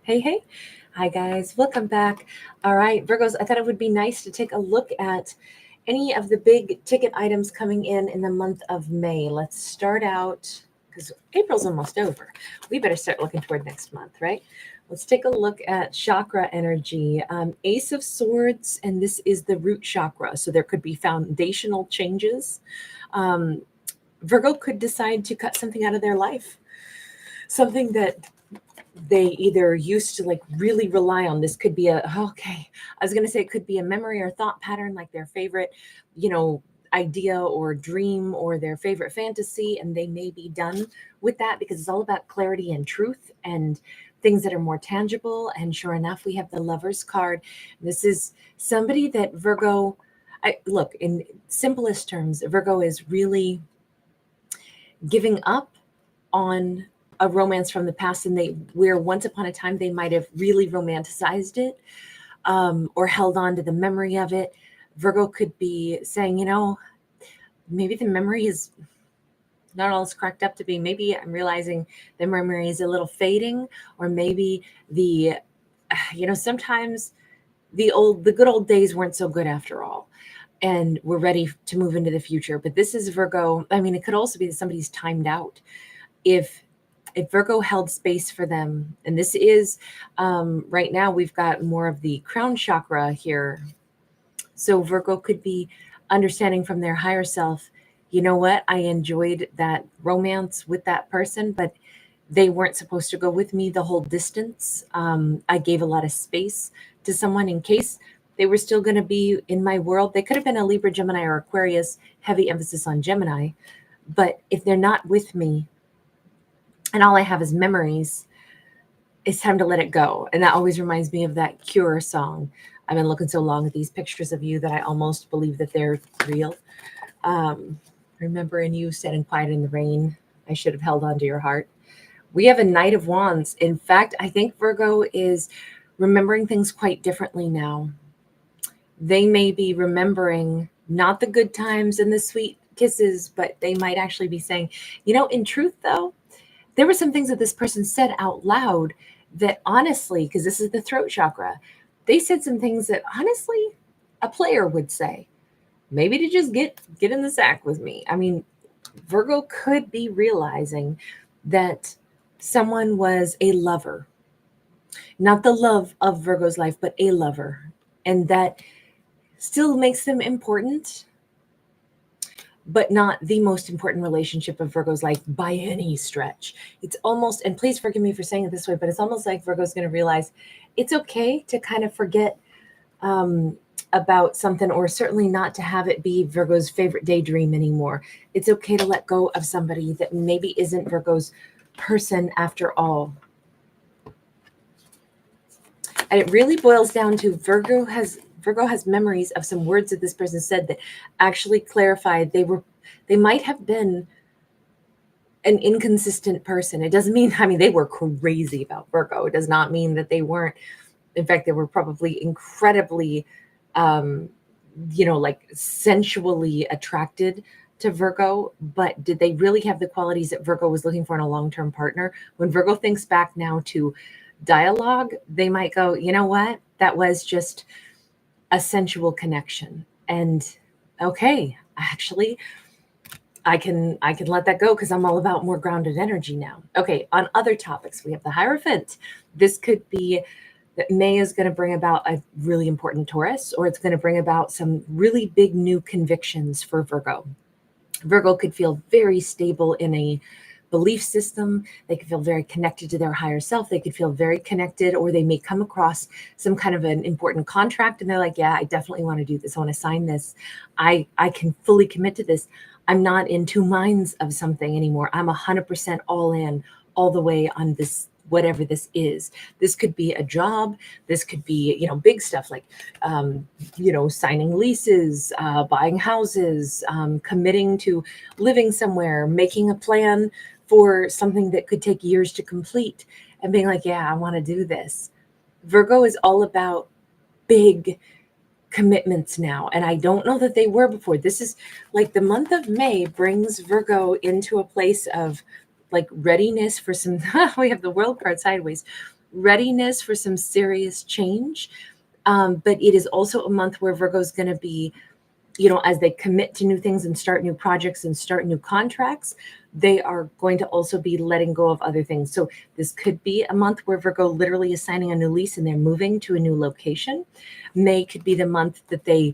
Hey, hey. Hi, guys. Welcome back. All right, Virgos, I thought it would be nice to take a look at any of the big ticket items coming in the month of May. Let's start out, because April's almost over. We better start looking toward next month, right? Let's take a look at chakra energy. Ace of Swords, and this is the root chakra. So there could be foundational changes. Virgo could decide to cut something out of their life, something that they either used to like really rely on. This could be I was going to say it could be a memory or thought pattern, like their favorite, idea or dream or their favorite fantasy. And they may be done with that because it's all about clarity and truth and things that are more tangible. And sure enough, we have the Lover's card. This is somebody that Virgo, look, in simplest terms, Virgo is really giving up on a romance from the past, and where once upon a time they might have really romanticized it, or held on to the memory of it. Virgo could be saying, maybe the memory is not all it's cracked up to be. Maybe I'm realizing the memory is a little fading, or maybe sometimes the good old days weren't so good after all, and we're ready to move into the future. But this is Virgo. I mean, it could also be that somebody's timed out. If Virgo held space for them, and this is right now we've got more of the crown chakra here. So Virgo could be understanding from their higher self, you know what, I enjoyed that romance with that person, but they weren't supposed to go with me the whole distance. I gave a lot of space to someone in case they were still going to be in my world. They could have been a Libra, Gemini, or Aquarius, heavy emphasis on Gemini. But if they're not with me, and all I have is memories, it's time to let it go. And that always reminds me of that Cure song. I've been looking so long at these pictures of you that I almost believe that they're real. Remembering you sitting quiet in the rain, I should have held on to your heart. We have a Knight of Wands. In fact, I think Virgo is remembering things quite differently now. They may be remembering not the good times and the sweet kisses, but they might actually be saying, in truth, though, there were some things that this person said out loud that honestly, because this is the throat chakra, they said some things that honestly a player would say, maybe to just get in the sack with me. I mean, Virgo could be realizing that someone was a lover, not the love of Virgo's life, but a lover. And that still makes them important, but not the most important relationship of Virgo's life by any stretch. It's almost, and please forgive me for saying it this way, but it's almost like Virgo's going to realize it's okay to kind of forget about something, or certainly not to have it be Virgo's favorite daydream anymore. It's okay to let go of somebody that maybe isn't Virgo's person after all. And it really boils down to Virgo has memories of some words that this person said that actually clarified they might have been an inconsistent person. It doesn't mean, they were crazy about Virgo. It does not mean that they weren't. In fact, they were probably incredibly, sensually attracted to Virgo. But did they really have the qualities that Virgo was looking for in a long-term partner? When Virgo thinks back now to dialogue, they might go, you know what? That was just a sensual connection. And okay, actually, I can let that go because I'm all about more grounded energy now. Okay, on other topics, we have the Hierophant. This could be that May is going to bring about a really important Taurus, or it's going to bring about some really big new convictions for Virgo. Virgo could feel very stable in a belief system. They could feel very connected to their higher self. They could feel very connected, or they may come across some kind of an important contract and they're like, yeah, I definitely want to do this. I want to sign this. I can fully commit to this. I'm not in two minds of something anymore. I'm 100% all in, all the way on this, whatever this is. This could be a job. This could be, big stuff like, signing leases, buying houses, committing to living somewhere, making a plan for something that could take years to complete, and being like, yeah, I want to do this. Virgo is all about big commitments now. And I don't know that they were before. This is like the month of May brings Virgo into a place of like readiness for some, we have the World card sideways, readiness for some serious change. But it is also a month where Virgo is going to be, as they commit to new things and start new projects and start new contracts, they are going to also be letting go of other things. So this could be a month where Virgo literally is signing a new lease and they're moving to a new location. May could be the month that they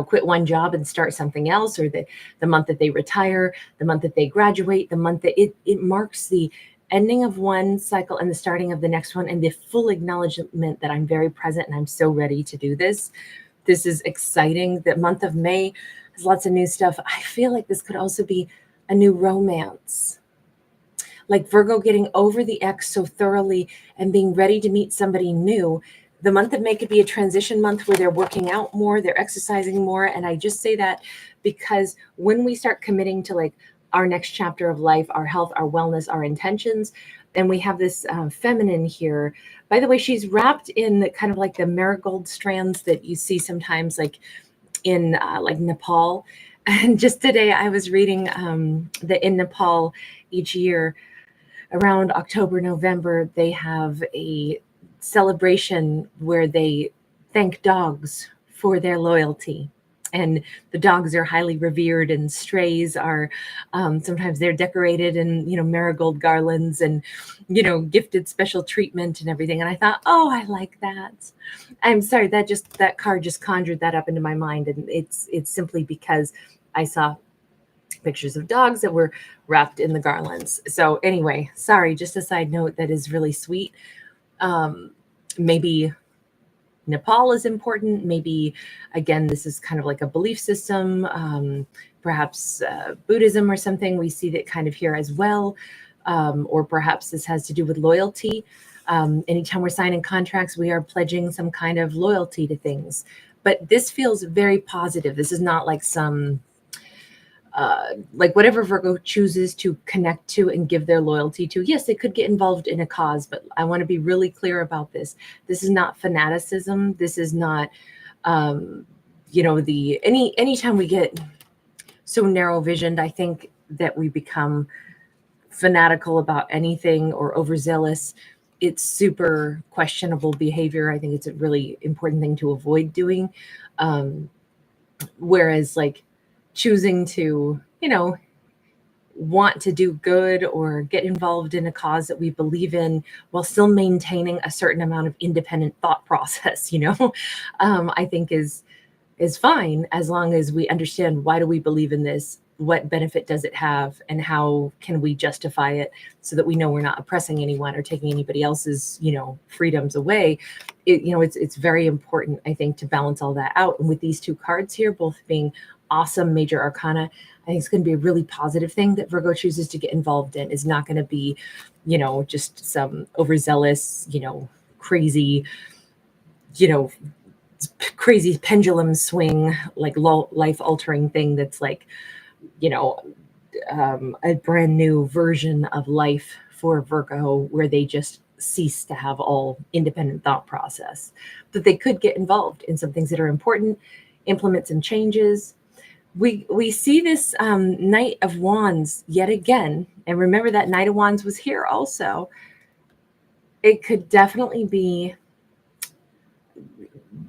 quit one job and start something else, or the month that they retire, the month that they graduate, the month that it marks the ending of one cycle and the starting of the next one, and the full acknowledgement that I'm very present and I'm so ready to do this. This is exciting. The month of May has lots of new stuff. I feel like this could also be a new romance. Like Virgo getting over the ex so thoroughly and being ready to meet somebody new. The month of May could be a transition month where they're working out more, they're exercising more. And I just say that because when we start committing to like our next chapter of life, our health, our wellness, our intentions, and we have this feminine here. By the way, she's wrapped in kind of like the marigold strands that you see sometimes like in like Nepal. And just today I was reading that in Nepal each year around October, November, they have a celebration where they thank dogs for their loyalty. And the dogs are highly revered, and strays are sometimes they're decorated in marigold garlands and gifted special treatment and everything. And I thought, oh, I like that. I'm sorry, that card just conjured that up into my mind, and it's simply because I saw pictures of dogs that were wrapped in the garlands. So anyway, sorry, just a side note that is really sweet. Maybe Nepal is important. Maybe, again, this is kind of like a belief system, perhaps Buddhism or something. We see that kind of here as well. Or perhaps this has to do with loyalty. Anytime we're signing contracts, we are pledging some kind of loyalty to things. But this feels very positive. This is not like some like whatever Virgo chooses to connect to and give their loyalty to. Yes, they could get involved in a cause, but I want to be really clear about this. This is not fanaticism. This is not, anytime we get so narrow visioned, I think that we become fanatical about anything or overzealous. It's super questionable behavior. I think it's a really important thing to avoid doing. Whereas like choosing to, want to do good or get involved in a cause that we believe in while still maintaining a certain amount of independent thought process, I think is fine, as long as we understand, why do we believe in this? What benefit does it have? And how can we justify it so that we know we're not oppressing anyone or taking anybody else's, freedoms away? It's very important, I think, to balance all that out. And with these two cards here, both being awesome major arcana, I think it's going to be a really positive thing that Virgo chooses to get involved in. Is not going to be, just some overzealous, crazy, crazy pendulum swing, like life altering thing that's like, a brand new version of life for Virgo, where they just cease to have all independent thought process. But they could get involved in some things that are important, implement some changes. We see this Knight of Wands yet again. And remember that Knight of Wands was here also. It could definitely be,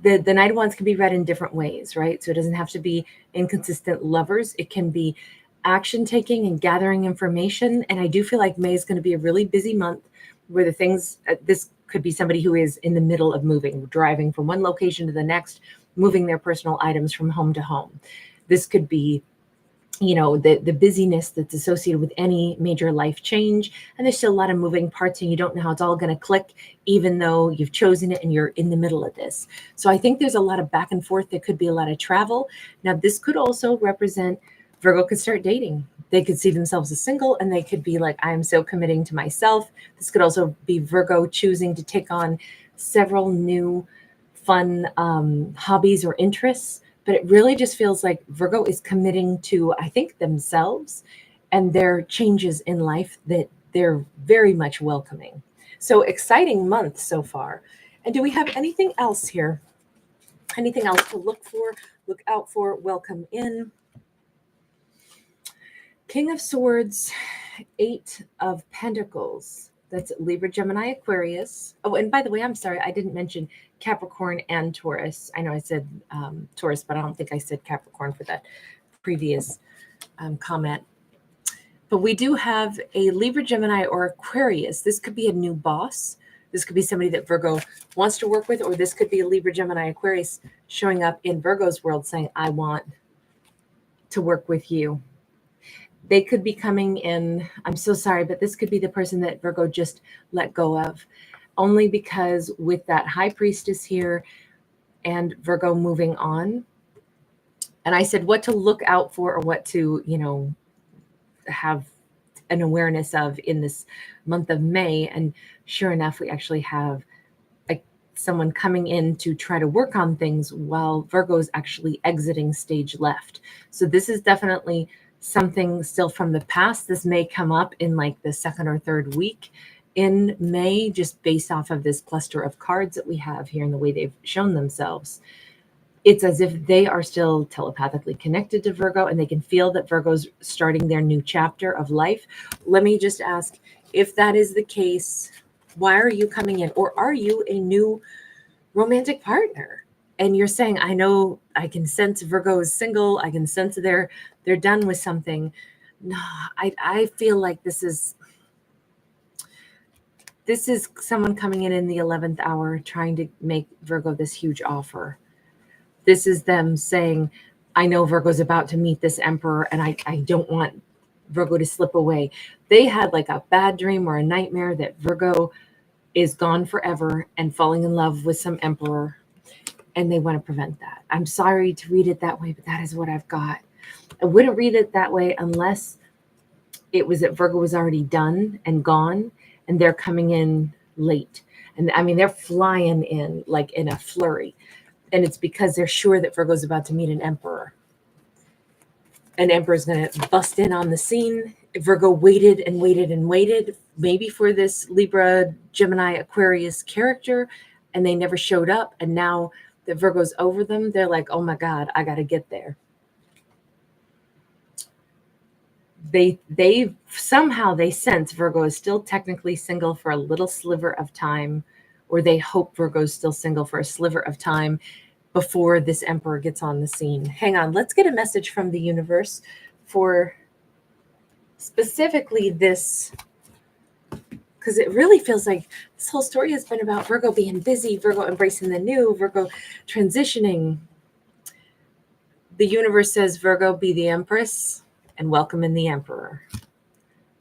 the Knight of Wands can be read in different ways, right? So it doesn't have to be inconsistent lovers. It can be action taking and gathering information. And I do feel like May is going to be a really busy month where the things, this could be somebody who is in the middle of moving, driving from one location to the next, moving their personal items from home to home. This could be, the busyness that's associated with any major life change. And there's still a lot of moving parts and you don't know how it's all going to click, even though you've chosen it and you're in the middle of this. So I think there's a lot of back and forth. There could be a lot of travel. Now, this could also represent Virgo could start dating. They could see themselves as single and they could be like, I am so committing to myself. This could also be Virgo choosing to take on several new fun hobbies or interests. But it really just feels like Virgo is committing to, I think, themselves and their changes in life that they're very much welcoming. So exciting month so far. And do we have anything else here? Anything else to look for, look out for, welcome in? King of Swords, 8 of Pentacles. That's Libra, Gemini, Aquarius. Oh, and by the way, I'm sorry, I didn't mention Capricorn and Taurus. I know I said Taurus, but I don't think I said Capricorn for that previous comment. But we do have a Libra, Gemini, or Aquarius. This could be a new boss. This could be somebody that Virgo wants to work with, or this could be a Libra, Gemini, Aquarius showing up in Virgo's world saying, I want to work with you. They could be coming in. I'm so sorry, but this could be the person that Virgo just let go of, only because with that High Priestess here and Virgo moving on. And I said what to look out for or what to, have an awareness of in this month of May. And sure enough, we actually have someone coming in to try to work on things while Virgo is actually exiting stage left. So this is definitely something still from the past. This may come up in like the second or third week in May, just based off of this cluster of cards that we have here and the way they've shown themselves. It's as if they are still telepathically connected to Virgo and they can feel that Virgo's starting their new chapter of life. Let me just ask, if that is the case, why are you coming in? Or are you a new romantic partner? And you're saying, I know, I can sense Virgo is single. I can sense they're done with something. No, I feel like this is someone coming in the 11th hour trying to make Virgo this huge offer. This is them saying, I know Virgo's about to meet this emperor and I don't want Virgo to slip away. They had like a bad dream or a nightmare that Virgo is gone forever and falling in love with some emperor, and they want to prevent that. I'm sorry to read it that way, but that is what I've got. I wouldn't read it that way unless it was that Virgo was already done and gone and they're coming in late. And I mean, they're flying in like in a flurry. And it's because they're sure that Virgo's about to meet an emperor. An emperor is going to bust in on the scene. Virgo waited and waited and waited, maybe for this Libra, Gemini, Aquarius character, and they never showed up. And now that Virgo's over them, they're like, oh my God, I got to get there. They somehow they sense Virgo is still technically single for a little sliver of time, or they hope Virgo's still single for a sliver of time before this emperor gets on the scene. Hang on, let's get a message from the universe for specifically this, because it really feels like this whole story has been about Virgo being busy, Virgo embracing the new, Virgo transitioning. The universe says, Virgo, be the empress and welcome in the emperor.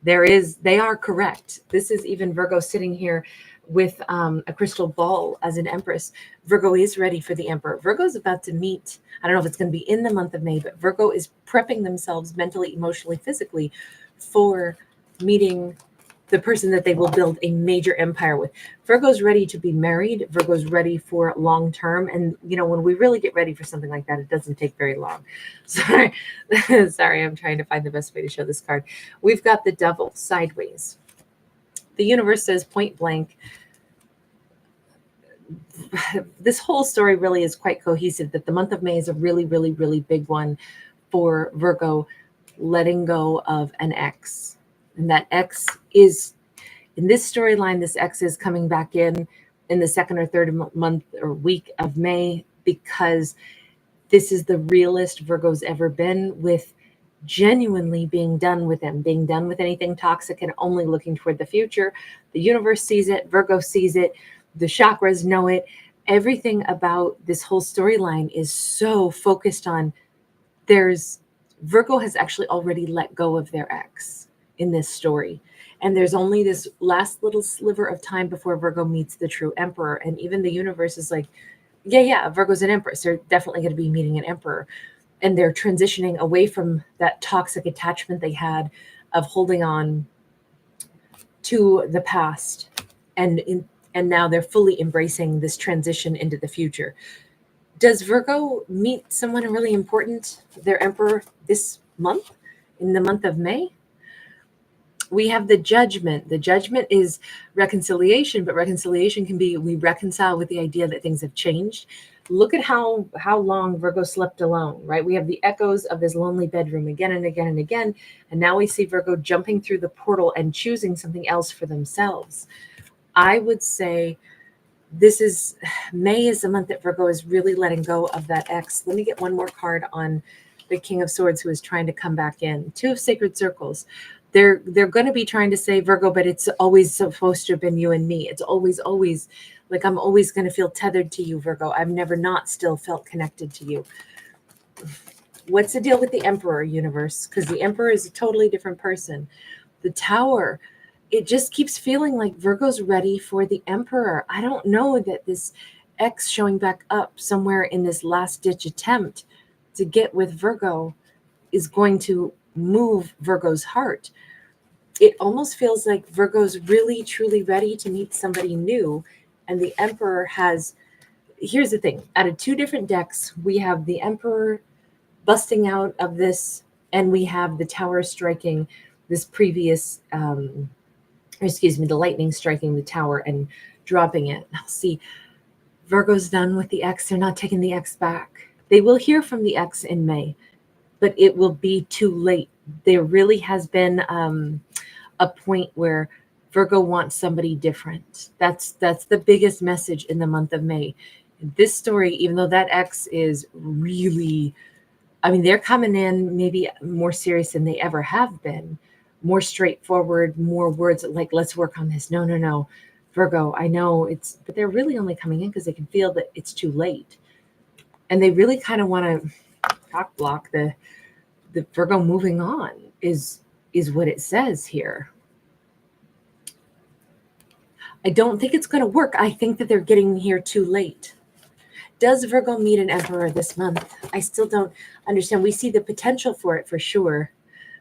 They are correct. This is even Virgo sitting here with a crystal ball as an empress. Virgo is ready for the emperor. Virgo's about to meet, I don't know if it's going to be in the month of May, but Virgo is prepping themselves mentally, emotionally, physically for meeting the person that they will build a major empire with. Virgo's ready to be married. Virgo's ready for long term. And, when we really get ready for something like that, it doesn't take very long. Sorry, I'm trying to find the best way to show this card. We've got the Devil sideways. The universe says point blank, this whole story really is quite cohesive, that the month of May is a really, really, really big one for Virgo letting go of an ex. And that ex is, in this storyline, this ex is coming back in the second or third month or week of May, because this is the realest Virgo's ever been with genuinely being done with them, being done with anything toxic and only looking toward the future. The universe sees it. Virgo sees it. The chakras know it. Everything about this whole storyline is so focused on Virgo has actually already let go of their ex in this story. And there's only this last little sliver of time before Virgo meets the true emperor. And even the universe is like, yeah, Virgo's an empress. They're definitely going to be meeting an emperor. And they're transitioning away from that toxic attachment they had of holding on to the past. And now they're fully embracing this transition into the future. Does Virgo meet someone really important, their emperor, this month, in the month of May? We have the Judgment. The Judgment is reconciliation, but reconciliation can be we reconcile with the idea that things have changed. Look at how long Virgo slept alone, right? We have the echoes of this lonely bedroom again and again and again, and now we see Virgo jumping through the portal and choosing something else for themselves. I would say this is May is the month that Virgo is really letting go of that ex. Let me get one more card on the King of Swords, who is trying to come back in. Two of Sacred Circles. They're going to be trying to say, Virgo, but it's always supposed to have been you and me. It's always like I'm always going to feel tethered to you, Virgo. I've never not still felt connected to you. What's the deal with the Emperor, universe? Because the Emperor is a totally different person. The Tower, it just keeps feeling like Virgo's ready for the Emperor. I don't know that this ex showing back up somewhere in this last ditch attempt to get with Virgo is going to move Virgo's heart. It almost feels like Virgo's really truly ready to meet somebody new, and the Emperor has, here's the thing, out of two different decks, we have the Emperor busting out of this, and we have the Tower striking this previous the lightning striking the Tower and dropping it. Now see, Virgo's done with the ex. They're not taking the ex back. They will hear from the ex in May, but it will be too late. There really has been a point where Virgo wants somebody different. That's the biggest message in the month of May. This story, even though that ex is really, I mean, they're coming in maybe more serious than they ever have been, more straightforward, more words like, let's work on this. No. Virgo, I know it's, but they're really only coming in because they can feel that it's too late. And they really kind of want to cock block the Virgo moving on is what it says here. I don't think it's going to work. I think that they're getting here too late. Does Virgo meet an Emperor this month? I still don't understand. We see the potential for it for sure.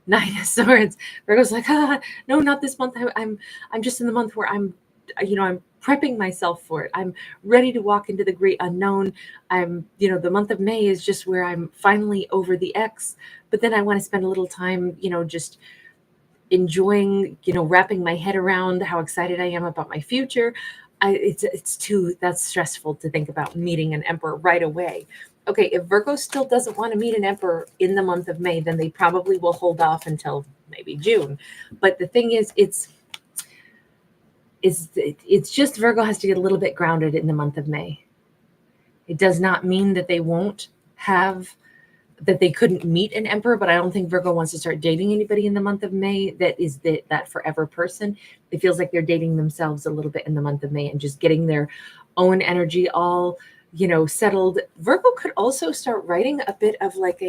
Nine of Swords. Virgo's like, no, not this month. I'm just in the month where I'm prepping myself for it. I'm ready to walk into the great unknown. The month of May is just where I'm finally over the ex, but then I want to spend a little time, just enjoying, wrapping my head around how excited I am about my future. That's stressful to think about meeting an Emperor right away. Okay, if Virgo still doesn't want to meet an Emperor in the month of May, then they probably will hold off until maybe June. But the thing is, it's just Virgo has to get a little bit grounded in the month of May. It does not mean that they couldn't meet an Emperor, but I don't think Virgo wants to start dating anybody in the month of May that is that forever person. It feels like they're dating themselves a little bit in the month of May and just getting their own energy all, settled. Virgo could also start writing a bit of like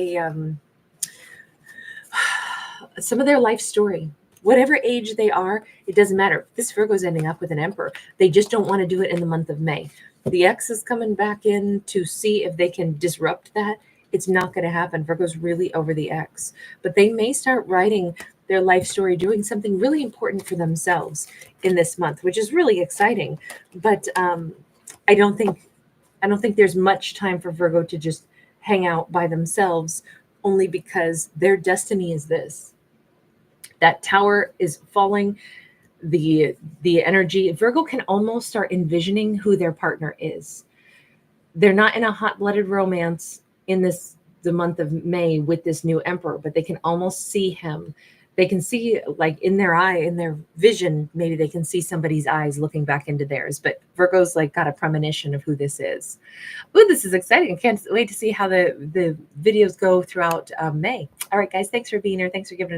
some of their life story. Whatever age they are, it doesn't matter. This Virgo's ending up with an Emperor. They just don't want to do it in the month of May. The ex is coming back in to see if they can disrupt that. It's not going to happen. Virgo's really over the ex. But they may start writing their life story, doing something really important for themselves in this month, which is really exciting. But I don't think there's much time for Virgo to just hang out by themselves, only because their destiny is this. That Tower is falling. The energy, Virgo can almost start envisioning who their partner is. They're not in a hot-blooded romance in the month of May with this new Emperor, but they can almost see him. They can see, like, in their vision, maybe they can see somebody's eyes looking back into theirs. But Virgo's like got a premonition of who this is. Ooh, this is exciting. I can't wait to see how the videos go throughout May. All right, guys, thanks for being here. Thanks for giving